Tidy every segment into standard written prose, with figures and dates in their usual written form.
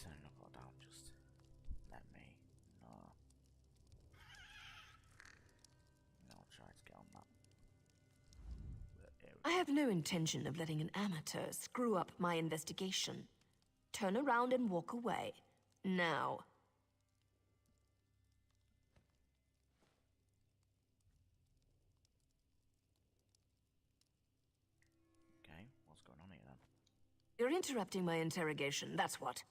Send a lot down, just let me know. And I'll try to get on that. I have no intention of letting an amateur screw up my investigation. Turn around and walk away. Now. Okay, what's going on here then? You're interrupting my interrogation, that's what.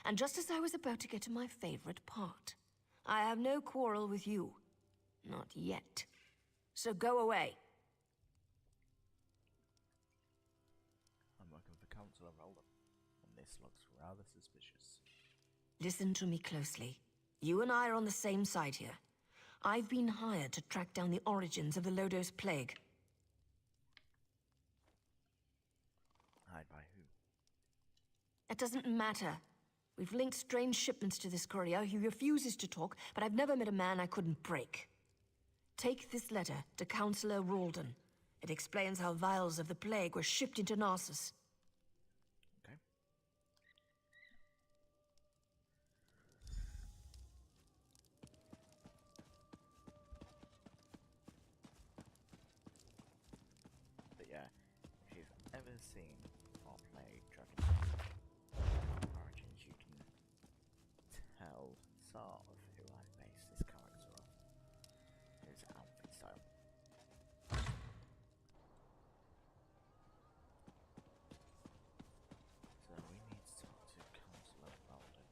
And just as I was about to get to my favorite part. I have no quarrel with you. Not yet. So go away. I'm working for Councillor Roller, and this looks rather suspicious. Listen to me closely. You and I are on the same side here. I've been hired to track down the origins of the Lodos Plague. Hired by who? It doesn't matter. We've linked strange shipments to this courier. He refuses to talk, but I've never met a man I couldn't break. Take this letter to Councillor Ralden. It explains how vials of the plague were shipped into Narcissus. Okay. But yeah, if you've ever seen or played Dragon Origins, you can tell sort of who I based this character on. His outfit style. So we need to talk to Councillor Balder.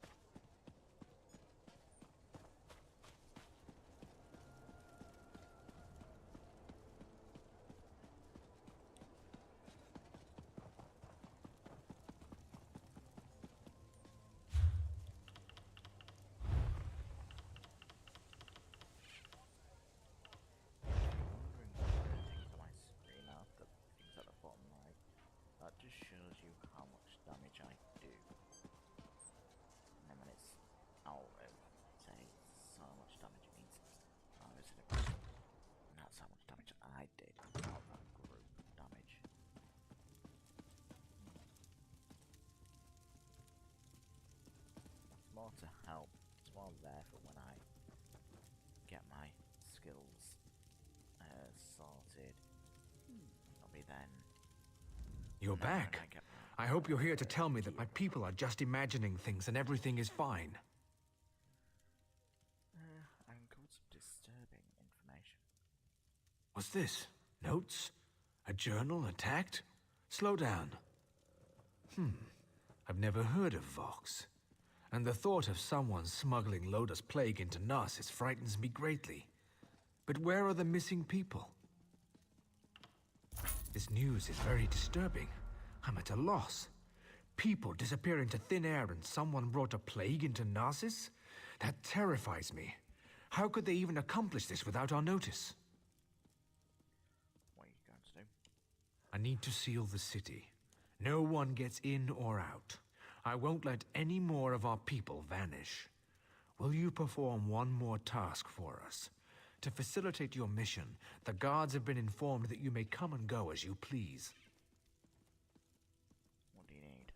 Wondering what the things on my screen are, the things at the bottom right. That just shows you how much damage I do. And then when it's out of, say, so much damage, it means I was in a group. And that's how much damage I did out of that group damage. It's more to help. It's more there for when I get my skills sorted. I'll be then. You're No, back. I get I hope you're here to tell me that my people are just imagining things and everything is fine. I got some disturbing information. What's this? Notes? A journal attacked? Slow down. I've never heard of Vox. And the thought of someone smuggling Lotus Plague into Narcissus frightens me greatly. But where are the missing people? This news is very disturbing. I'm at a loss. People disappear into thin air and someone brought a plague into Narcissus? That terrifies me. How could they even accomplish this without our notice? What are you going to do? I need to seal the city. No one gets in or out. I won't let any more of our people vanish. Will you perform one more task for us? To facilitate your mission, the guards have been informed that you may come and go as you please. What do you need?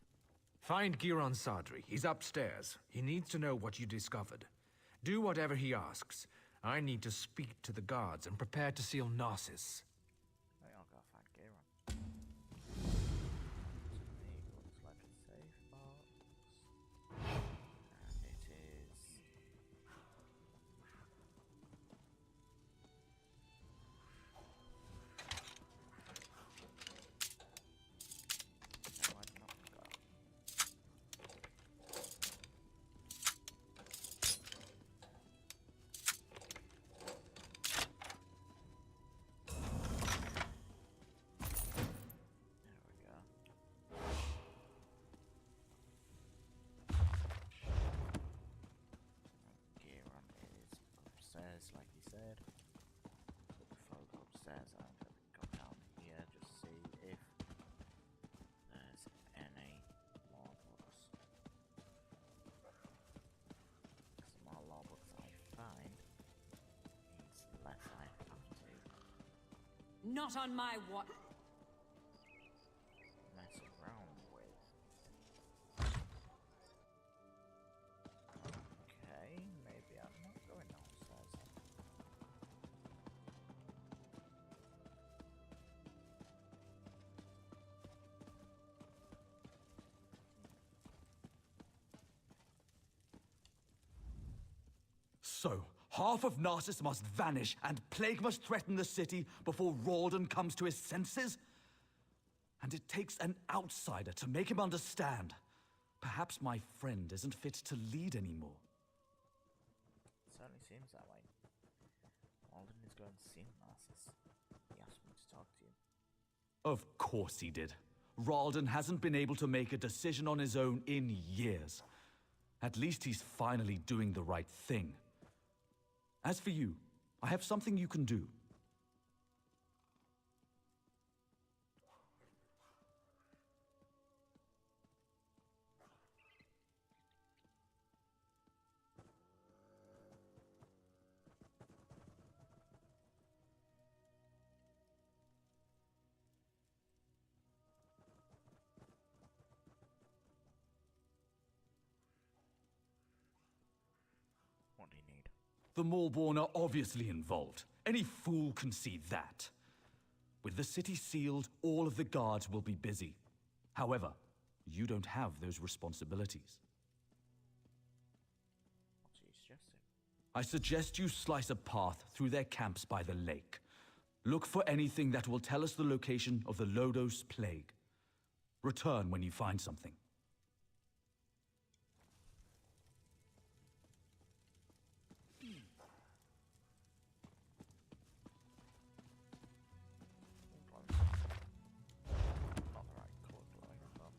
Find Giron Sadri. He's upstairs. He needs to know what you discovered. Do whatever he asks. I need to speak to the guards and prepare to seal Narcissus. Right, I'll go find Giron. Looks like a safe box. And it is. No, I've not got. There we go. Giron is upstairs, like he said. But before I go upstairs, I'm going to go down here just see if there's any law books. Because the more law books I find, means the less I have to Not on my watch. mess around with. So, half of Narcissus must vanish and plague must threaten the city before Ralden comes to his senses? And it takes an outsider to make him understand. Perhaps my friend isn't fit to lead anymore. Certainly seems that way. Alden is going to see Narcissus. He asked me to talk to you. Of course he did. Ralden hasn't been able to make a decision on his own in years. At least he's finally doing the right thing. As for you, I have something you can do. What do you need? The Maulborn are obviously involved. Any fool can see that. With the city sealed, all of the guards will be busy. However, you don't have those responsibilities. What are you suggesting? I suggest you slice a path through their camps by the lake. Look for anything that will tell us the location of the Lodos plague. Return when you find something. Not the right colour glowing,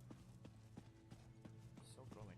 but still glowing.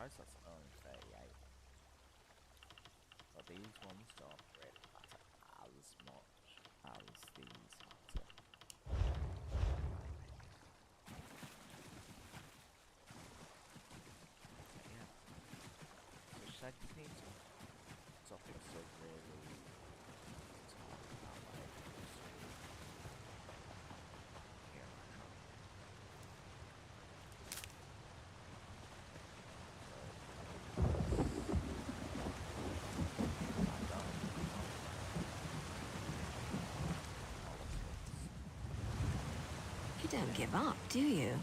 surprised that's only 38. But these ones don't really matter as much as these matter. Yeah. So should I just need some topics to really talk about, like, history here and now? You don't give up, do you?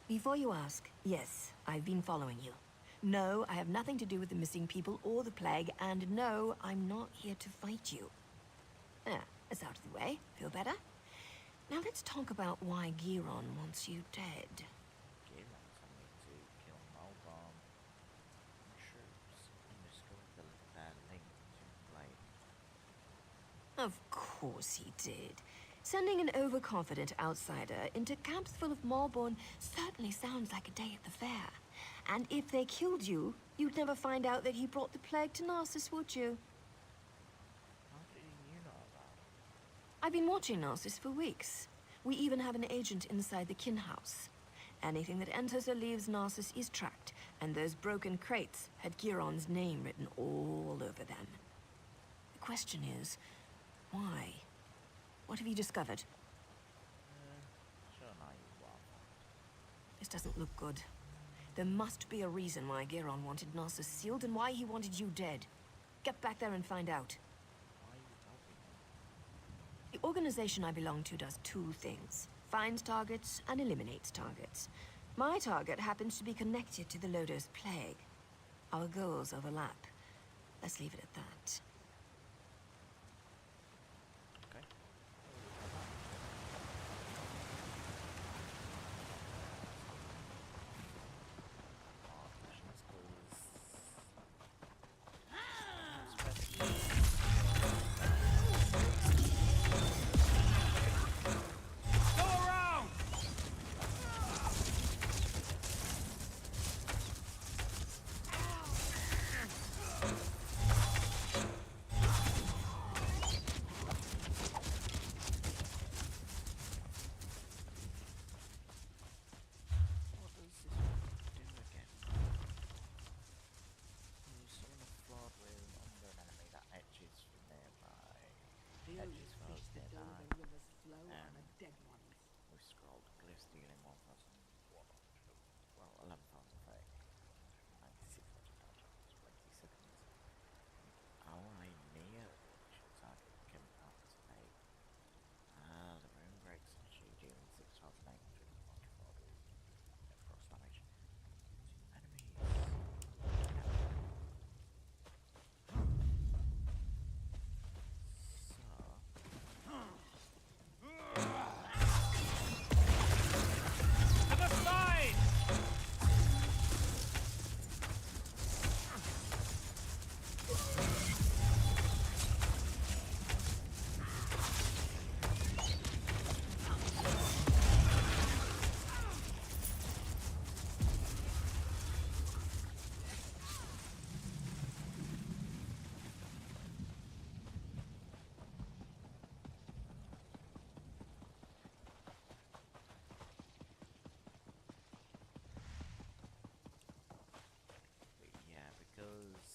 Before you ask, yes, I've been following you. No, I have nothing to do with the missing people or the plague, and no, I'm not here to fight you. There, it's out of the way. Feel better? Now let's talk about why Giron wants you dead. Giron told me to kill Malbon and troops and discover their link to Blade. Of course he did. Sending an overconfident outsider into camps full of Malborn certainly sounds like a day at the fair. And if they killed you, you'd never find out that he brought the plague to Narcissus, would you? How did you know that? I've been watching Narcissus for weeks. We even have an agent inside the kin house. Anything that enters or leaves Narcissus is tracked, and those broken crates had Giron's name written all over them. The question is, why? What have you discovered? Sure, now you are. This doesn't look good. There must be a reason why Giron wanted Narcissus sealed and why he wanted you dead. Get back there and find out. Why are you helping me? The organization I belong to does two things. Finds targets and eliminates targets. My target happens to be connected to the Lodo's plague. Our goals overlap. Let's leave it at that. Okay. What does this do again? You see in a flawed room under an enemy that etches from nearby. Etches foes nearby. We scrolled glyphs dealing 1,100. Well, 11,000 96 20 seconds. Ally near which target can activate. The room breaks on you, dealing 6,844 cross damage. Enemies. To the side! Yeah, because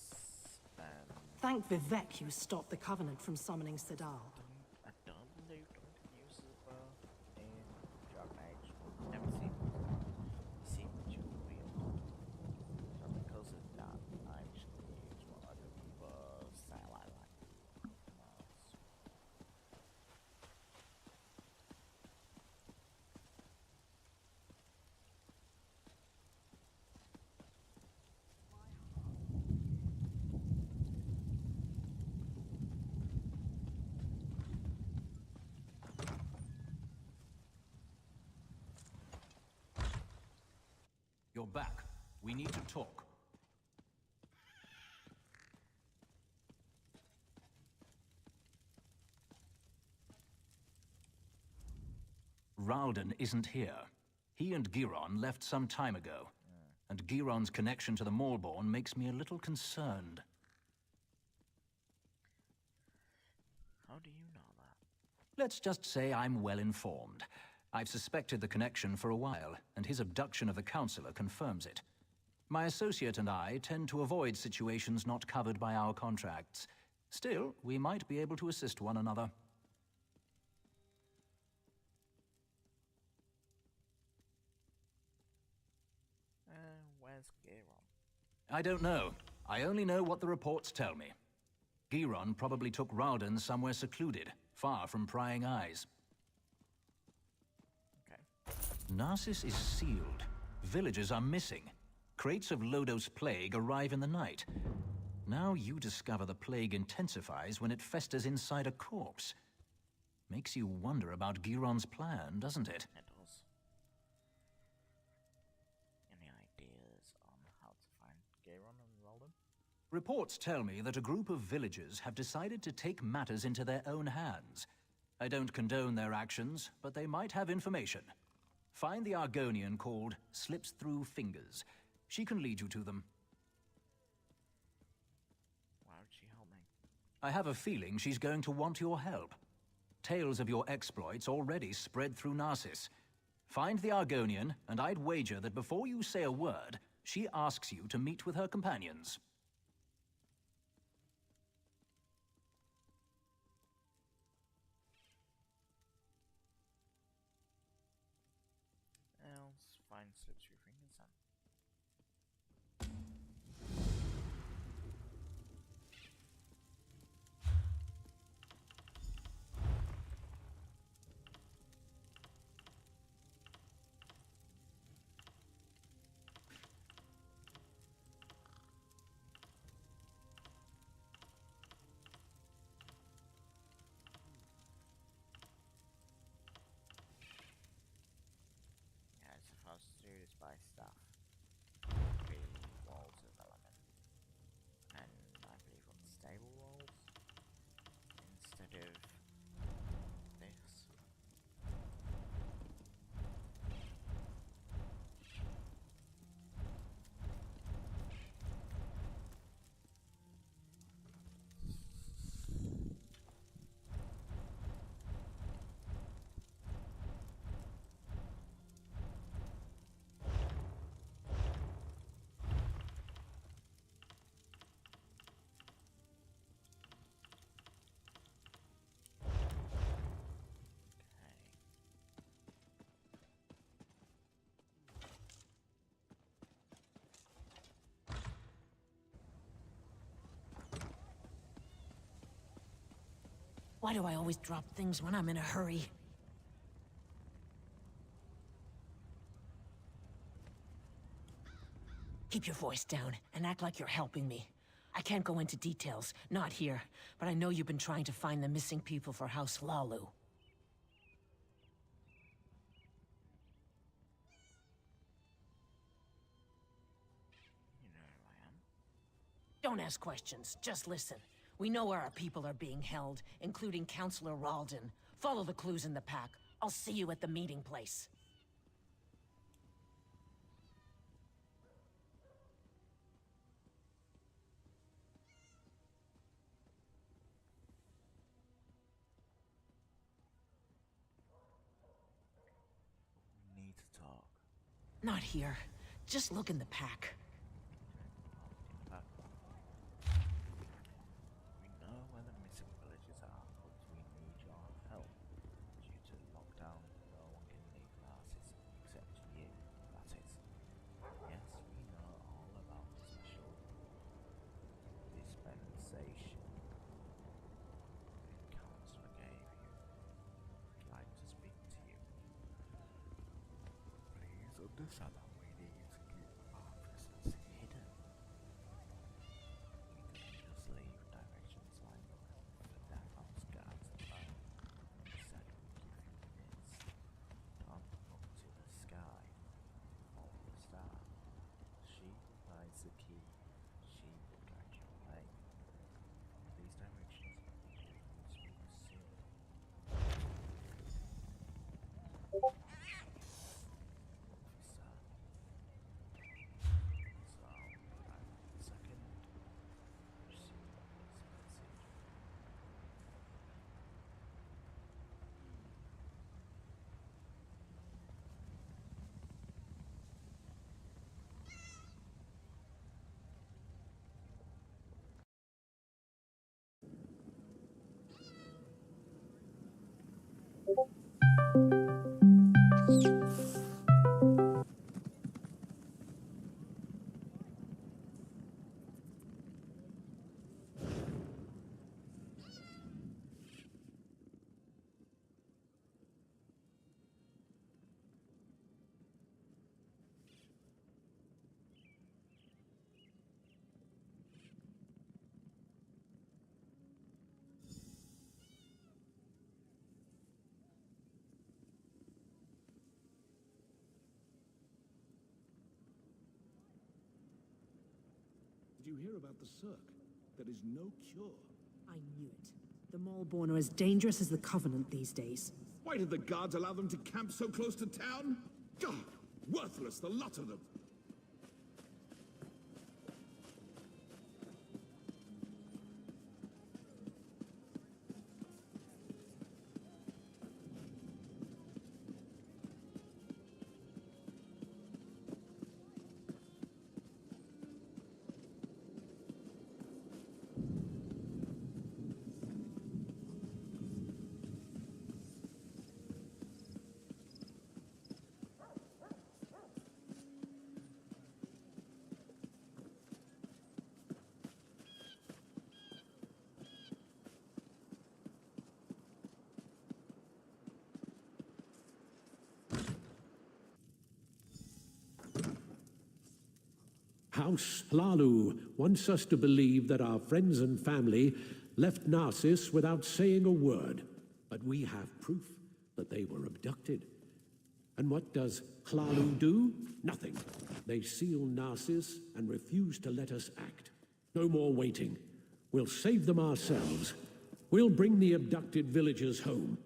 Thank Vivek you stopped the Covenant from summoning Sedal. I don't believe Duncan uses it well in Dragon Age. Never seen it. Seen the dual wield. So because of that, I actually use what I do for satellite light. Mars. You're back. We need to talk. Ralden isn't here. He and Giron left some time ago. And Giron's connection to the Maulborn makes me a little concerned. How do you know that? Let's just say I'm well informed. I've suspected the connection for a while, and his abduction of the Counselor confirms it. My associate and I tend to avoid situations not covered by our contracts. Still, we might be able to assist one another. Where's Giron? I don't know. I only know what the reports tell me. Giron probably took Ralden somewhere secluded, far from prying eyes. Okay. Narcissus is sealed. Villagers are missing. Crates of Lodos plague arrive in the night. Now you discover the plague intensifies when it festers inside a corpse. Makes you wonder about Giron's plan, doesn't it? It does. Any ideas on how to find Giron and Ralden? Reports tell me that a group of villagers have decided to take matters into their own hands. I don't condone their actions, but they might have information. Find the Argonian called Slips Through Fingers. She can lead you to them. Why would she help me? I have a feeling she's going to want your help. Tales of your exploits already spread through Narcissus. Find the Argonian, and I'd wager that before you say a word, she asks you to meet with her companions. Else find slips through fingers then. Yeah, so if I was to do this by stuff, the walls of element, and I believe unstable walls, instead of this. Why do I always drop things when I'm in a hurry? Keep your voice down and act like you're helping me. I can't go into details, not here, but I know you've been trying to find the missing people for House Lalu. You know who I am. Don't ask questions, just listen. We know where our people are being held, including Counselor Ralden. Follow the clues in the pack. I'll see you at the meeting place. We need to talk. Not here. Just look in the pack. We know where the missing villages are, but we need your help. Due to lockdown, no one can leave Narcissus except you, that is. Yes, we know all about the special dispensation the Counselor gave you. I'd like to speak to you. Please understand that we need to keep our presence hidden. We couldn't just leave directions like for their house guards alone. Instead, we give you this. Don't look to the sky. Follow the star. She provides the key. She will guide your way. These directions will speak soon. Did you hear about the Cirque? There is no cure. I knew it. The Maulborn are as dangerous as the Covenant these days. Why did the guards allow them to camp so close to town? God, worthless, the lot of them. House Hlalu wants us to believe that our friends and family left Narcissus without saying a word, but we have proof that they were abducted. And what does Hlalu do? Nothing. They seal Narcissus and refuse to let us act. No more waiting. We'll save them ourselves. We'll bring the abducted villagers home.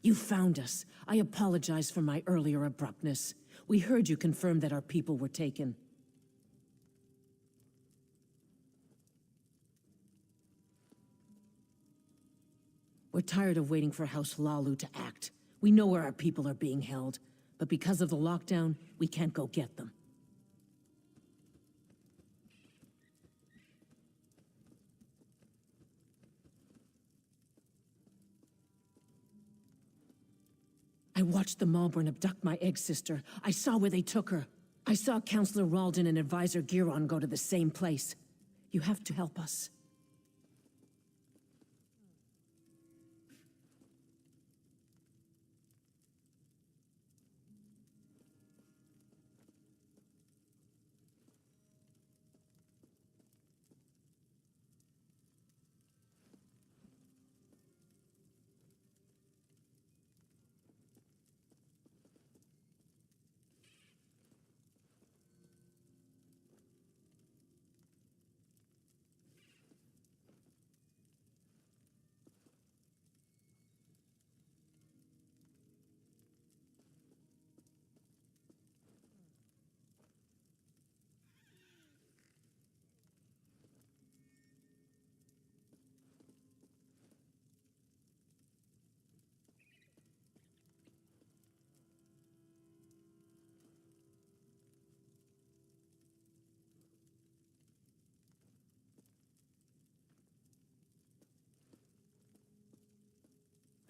You found us. I apologize for my earlier abruptness. We heard you confirm that our people were taken. We're tired of waiting for House Hlalu to act. We know where our people are being held, but because of the lockdown, we can't go get them. I watched the Maulborn abduct my egg sister. I saw where they took her. I saw Counselor Ralden and Advisor Giron go to the same place. You have to help us.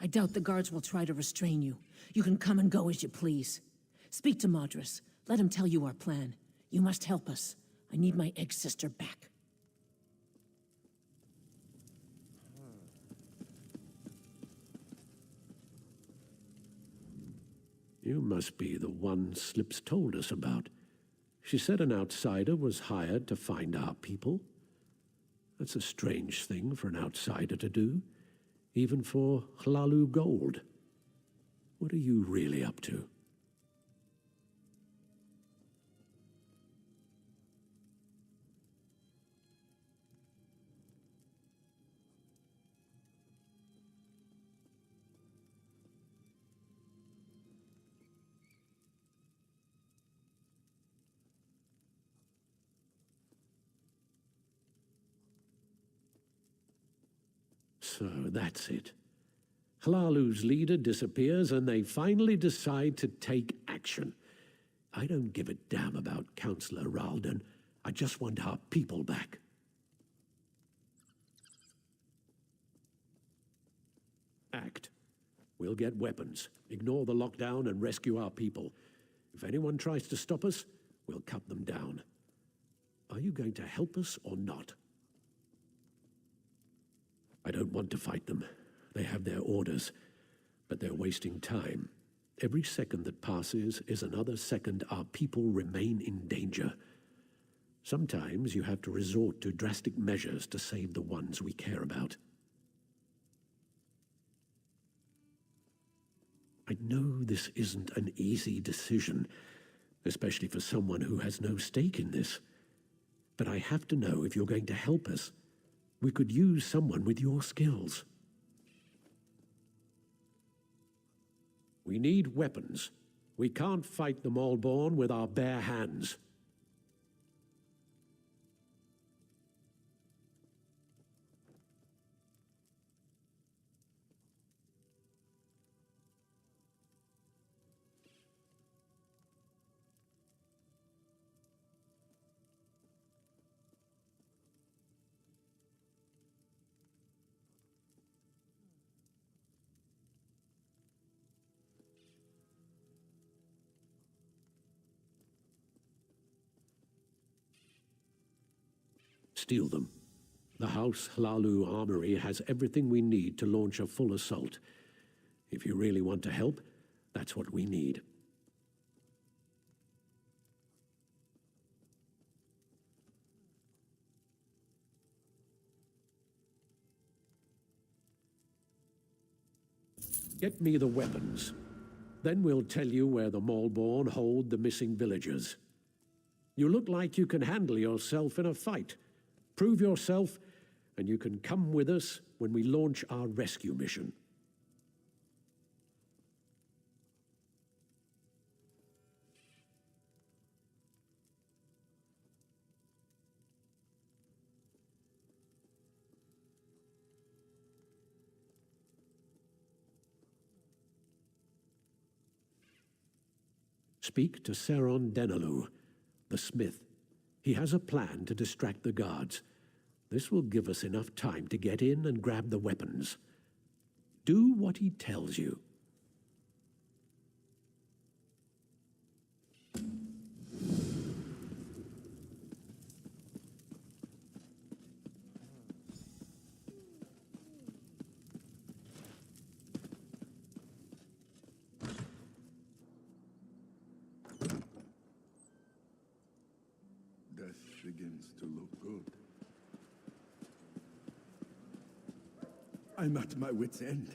I doubt the guards will try to restrain you. You can come and go as you please. Speak to Madras. Let him tell you our plan. You must help us. I need my egg sister back. You must be the one Slips told us about. She said an outsider was hired to find our people. That's a strange thing for an outsider to do, even for Hlalu Gold. What are you really up to? So that's it. Hlalu's leader disappears and they finally decide to take action. I don't give a damn about Councillor Ralden. I just want our people back. Act. We'll get weapons, ignore the lockdown and rescue our people. If anyone tries to stop us, we'll cut them down. Are you going to help us or not? I don't want to fight them. They have their orders, but they're wasting time. Every second that passes is another second our people remain in danger. Sometimes you have to resort to drastic measures to save the ones we care about. I know this isn't an easy decision, especially for someone who has no stake in this. But I have to know if you're going to help us. We could use someone with your skills. We need weapons. We can't fight the Maulborn with our bare hands. Steal them. The House Hlalu Armory has everything we need to launch a full assault. If you really want to help, that's what we need. Get me the weapons. Then we'll tell you where the Maulborn hold the missing villagers. You look like you can handle yourself in a fight. Prove yourself, and you can come with us when we launch our rescue mission. Speak to Seron Denalu, the smith. He has a plan to distract the guards. This will give us enough time to get in and grab the weapons. Do what he tells you. Begins to look good. I'm at my wit's end.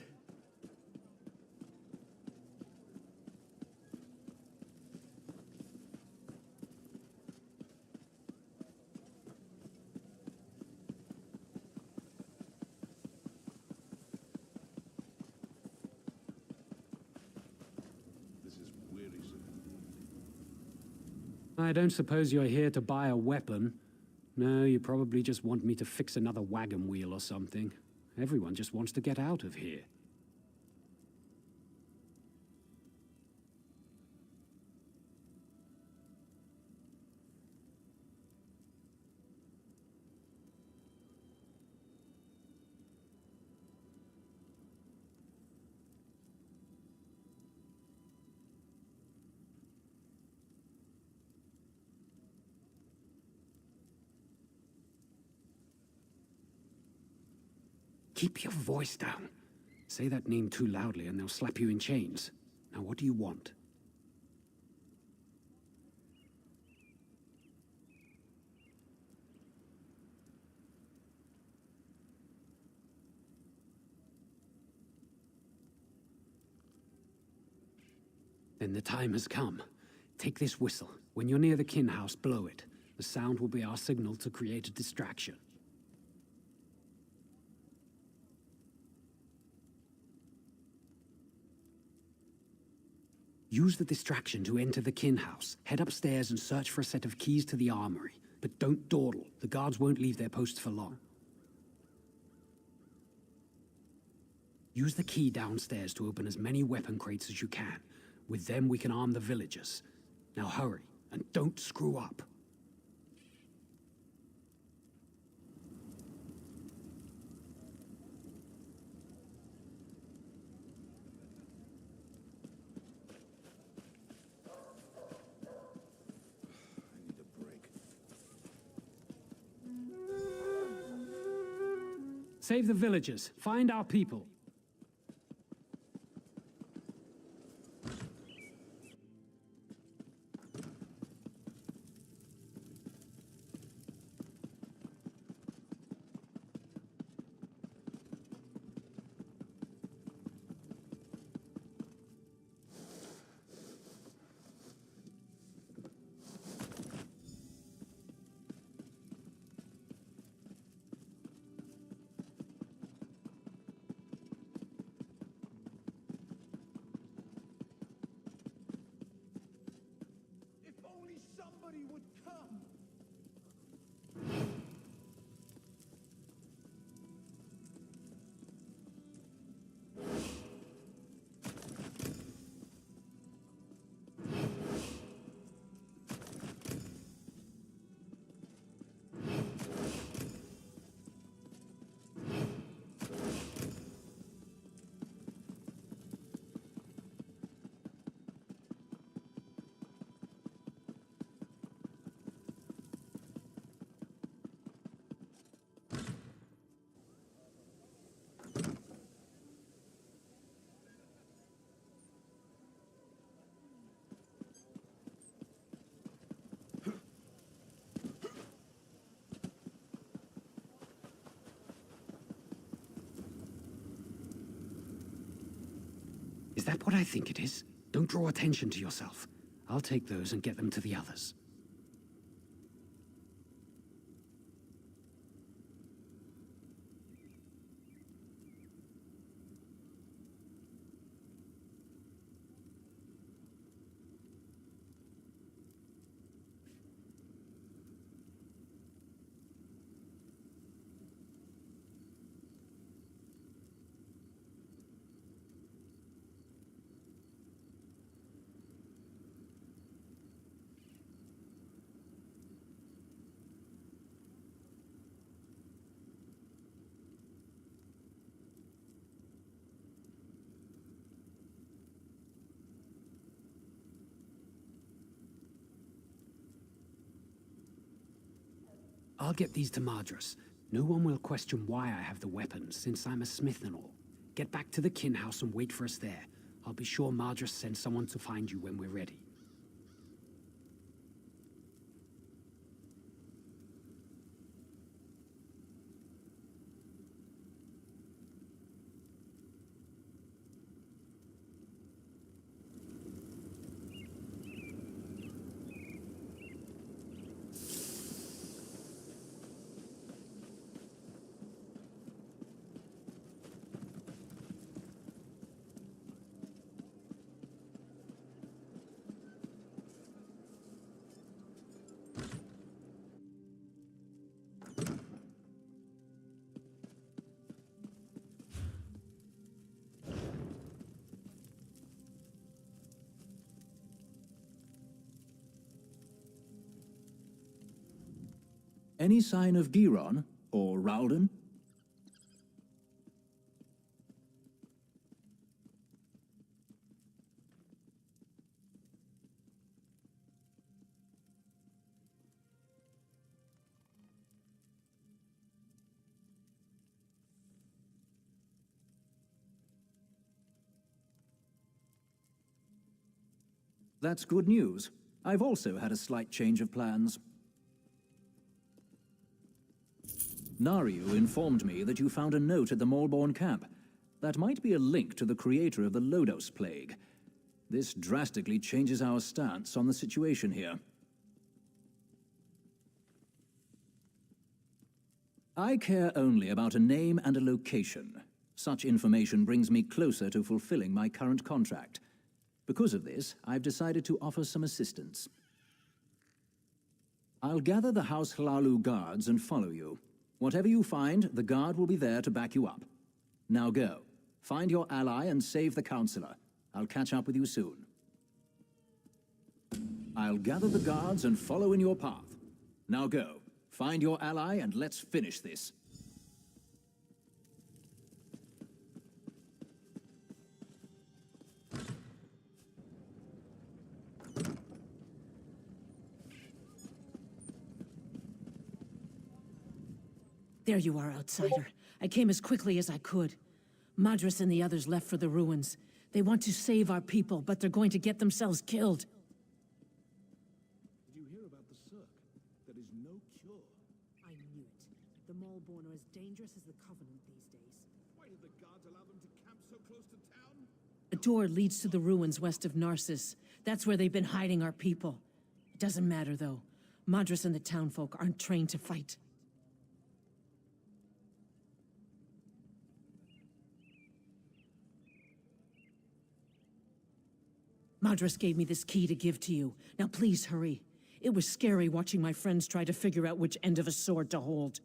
This is wearisome. I don't suppose you're here to buy a weapon. No, you probably just want me to fix another wagon wheel or something. Everyone just wants to get out of here. Keep your voice down. Say that name too loudly and they'll slap you in chains. Now what do you want? Then the time has come. Take this whistle. When you're near the kin house, blow it. The sound will be our signal to create a distraction. Use the distraction to enter the kin house. Head upstairs and search for a set of keys to the armory. But don't dawdle. The guards won't leave their posts for long. Use the key downstairs to open as many weapon crates as you can. With them, we can arm the villagers. Now hurry, and don't screw up. I need a break. Save the villagers. Find our people. If only somebody would come! Is that what I think it is? Don't draw attention to yourself. I'll take those and get them to the others. I'll get these to Madras. No one will question why I have the weapons, since I'm a smith and all. Get back to the kin house and wait for us there. I'll be sure Madras sends someone to find you when we're ready. Any sign of Giron or Ralden? That's good news. I've also had a slight change of plans. Nariu informed me that you found a note at the Malborn camp. That might be a link to the creator of the Lodos Plague. This drastically changes our stance on the situation here. I care only about a name and a location. Such information brings me closer to fulfilling my current contract. Because of this, I've decided to offer some assistance. I'll gather the House Hlalu guards and follow you. Whatever you find, the guard will be there to back you up. Now go. Find your ally and save the Councillor. I'll catch up with you soon. I'll gather the guards and follow in your path. Now go. Find your ally and let's finish this. There you are, outsider. I came as quickly as I could. Madras and the others left for the ruins. They want to save our people, but they're going to get themselves killed. Did you hear about the Cirque? There is no cure. I knew it. The Maulborn are as dangerous as the Covenant these days. Why did the guards allow them to camp so close to town? A door leads to the ruins west of Narcissus. That's where they've been hiding our people. It doesn't matter, though. Madras and the townfolk aren't trained to fight. Madras gave me this key to give to you. Now please hurry. It was scary watching my friends try to figure out which end of a sword to hold.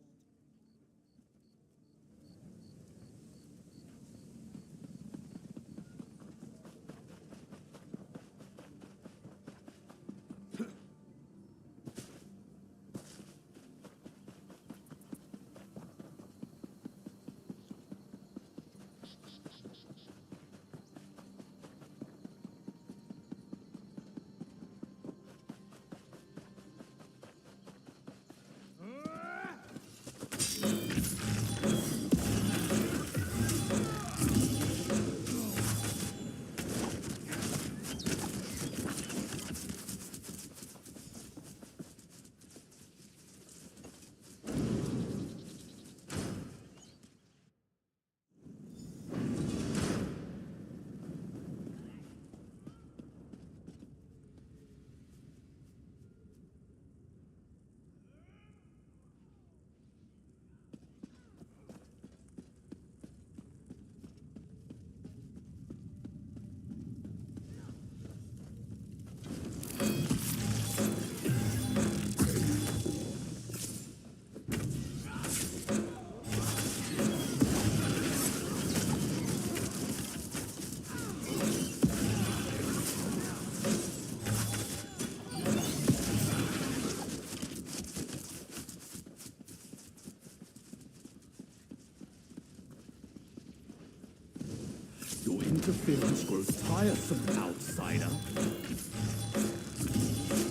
Your interference grows tiresome, outsider.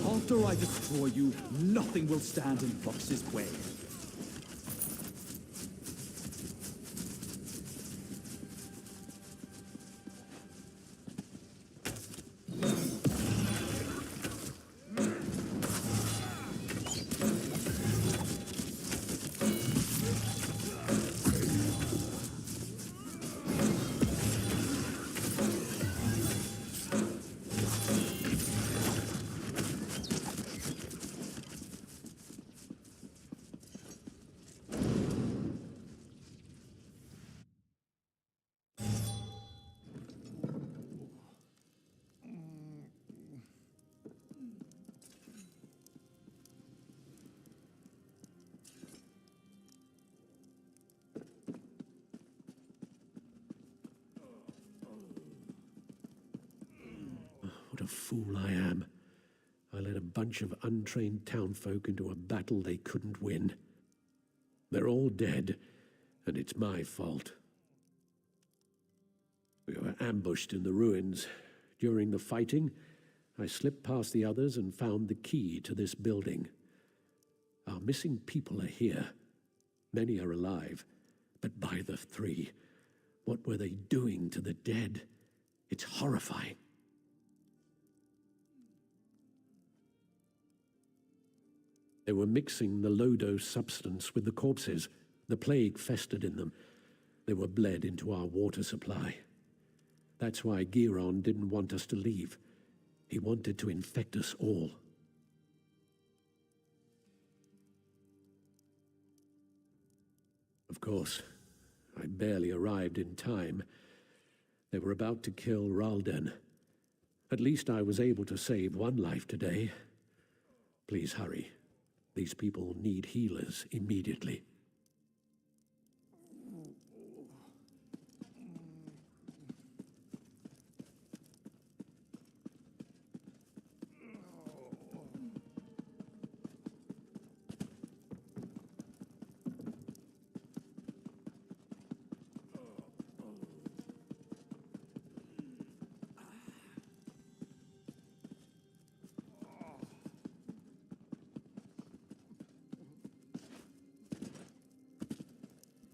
After I destroy you, nothing will stand in Fox's way. What a fool I am. I led a bunch of untrained townfolk into a battle they couldn't win. They're all dead, and it's my fault. We were ambushed in the ruins. During the fighting, I slipped past the others and found the key to this building. Our missing people are here. Many are alive, but by the three, what were they doing to the dead? It's horrifying. They were mixing the low-dose substance with the corpses. The plague festered in them. They were bled into our water supply. That's why Giron didn't want us to leave. He wanted to infect us all. Of course, I barely arrived in time. They were about to kill Ralden. At least I was able to save one life today. Please hurry. These people need healers immediately.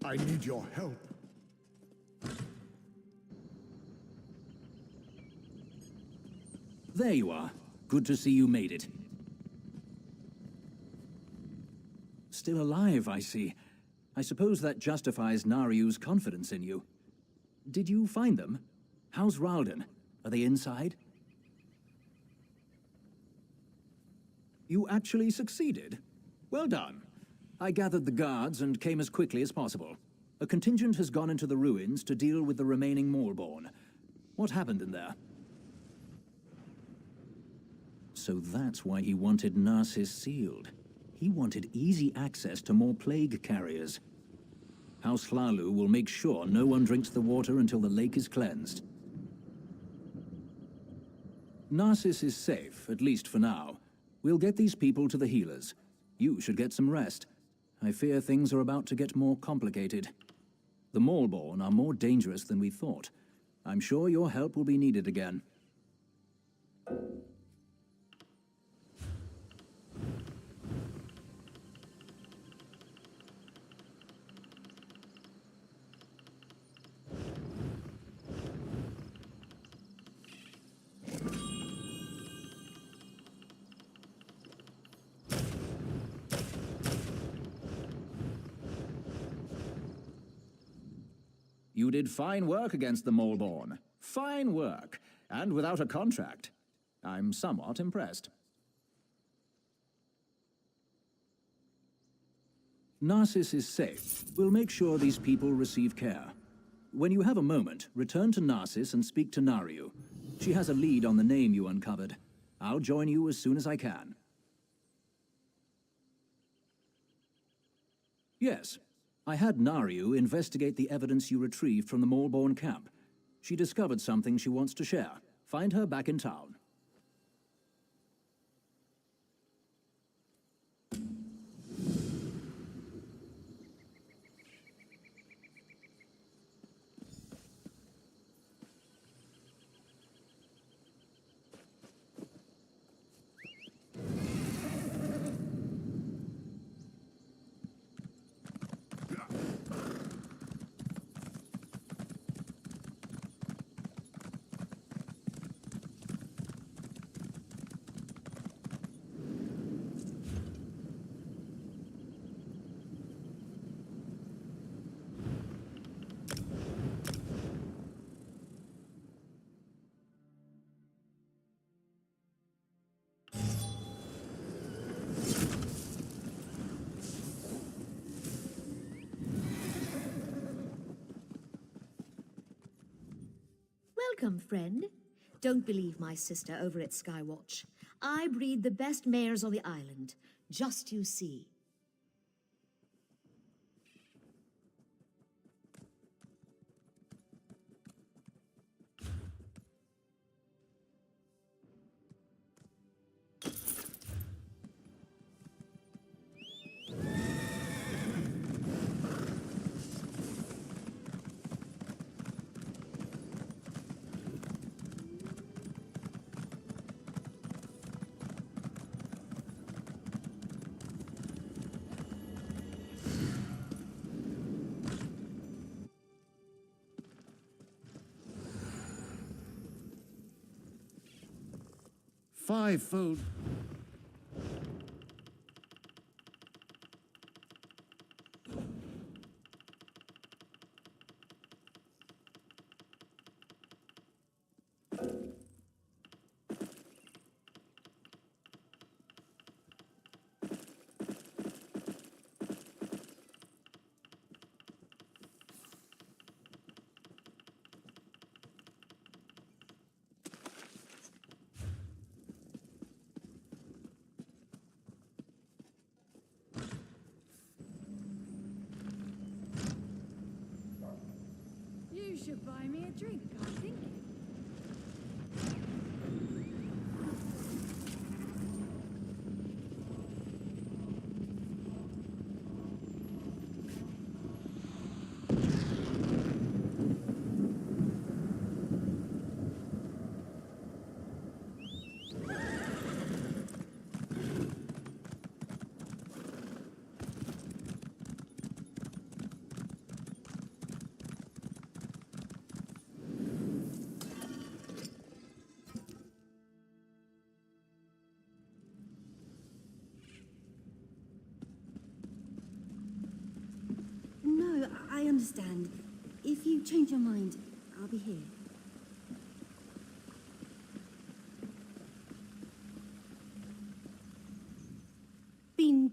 I need your help. There you are. Good to see you made it. Still alive, I see. I suppose that justifies Nariu's confidence in you. Did you find them? How's Ralden? Are they inside? You actually succeeded? Well done. I gathered the guards and came as quickly as possible. A contingent has gone into the ruins to deal with the remaining Maulborn. What happened in there? So that's why he wanted Narcissus sealed. He wanted easy access to more plague carriers. House Hlalu will make sure no one drinks the water until the lake is cleansed. Narcissus is safe, at least for now. We'll get these people to the healers. You should get some rest. I fear things are about to get more complicated. The Maulborn are more dangerous than we thought. I'm sure your help will be needed again. You did fine work against the Maulborn. Fine work, and without a contract. I'm somewhat impressed. Narcissus is safe. We'll make sure these people receive care. When you have a moment, return to Narcissus and speak to Nariu. She has a lead on the name you uncovered. I'll join you as soon as I can. Yes. I had Nariu investigate the evidence you retrieved from the Maulborn camp. She discovered something she wants to share. Find her back in town. Welcome, friend. Don't believe my sister over at Skywatch. I breed the best mares on the island. Just you see. Fivefold. should buy me a drink, I think. No, I understand. If you change your mind, I'll be here. Been...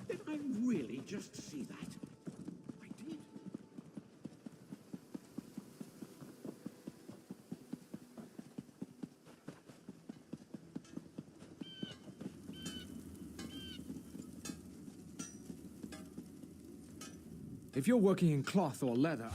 Did I really just see that? I did. If you're working in cloth or leather,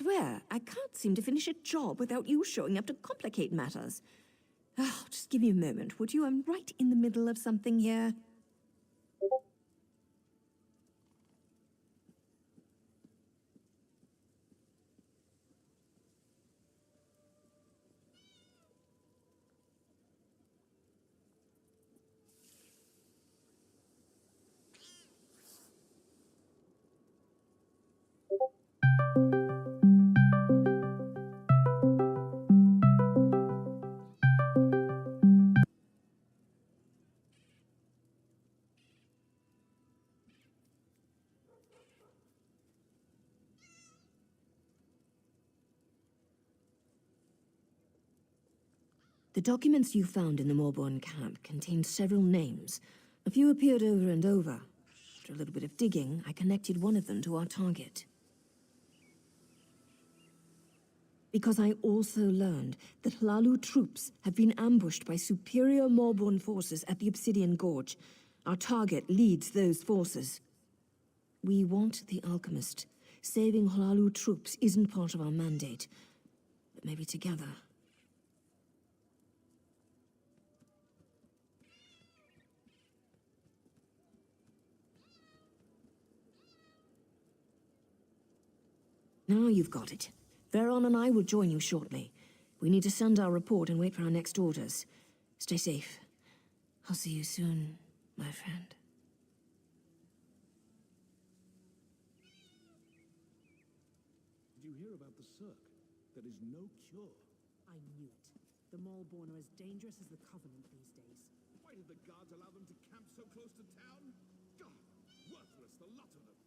swear, I can't seem to finish a job without you showing up to complicate matters. Oh, just give me a moment, would you? I'm right in the middle of something here. The documents you found in the Morborn camp contained several names. A few appeared over and over. After a little bit of digging, I connected one of them to our target. Because I also learned that Hlalu troops have been ambushed by superior Morborn forces at the Obsidian Gorge. Our target leads those forces. We want the Alchemist. Saving Hlalu troops isn't part of our mandate. But maybe together... Now you've got it. Veron and I will join you shortly. We need to send our report and wait for our next orders. Stay safe. I'll see you soon, my friend. Did you hear about the Cirque? There is no cure. I knew it. The Maulborn are as dangerous as the Covenant these days. Why did the guards allow them to camp so close to town? God, worthless, the lot of them.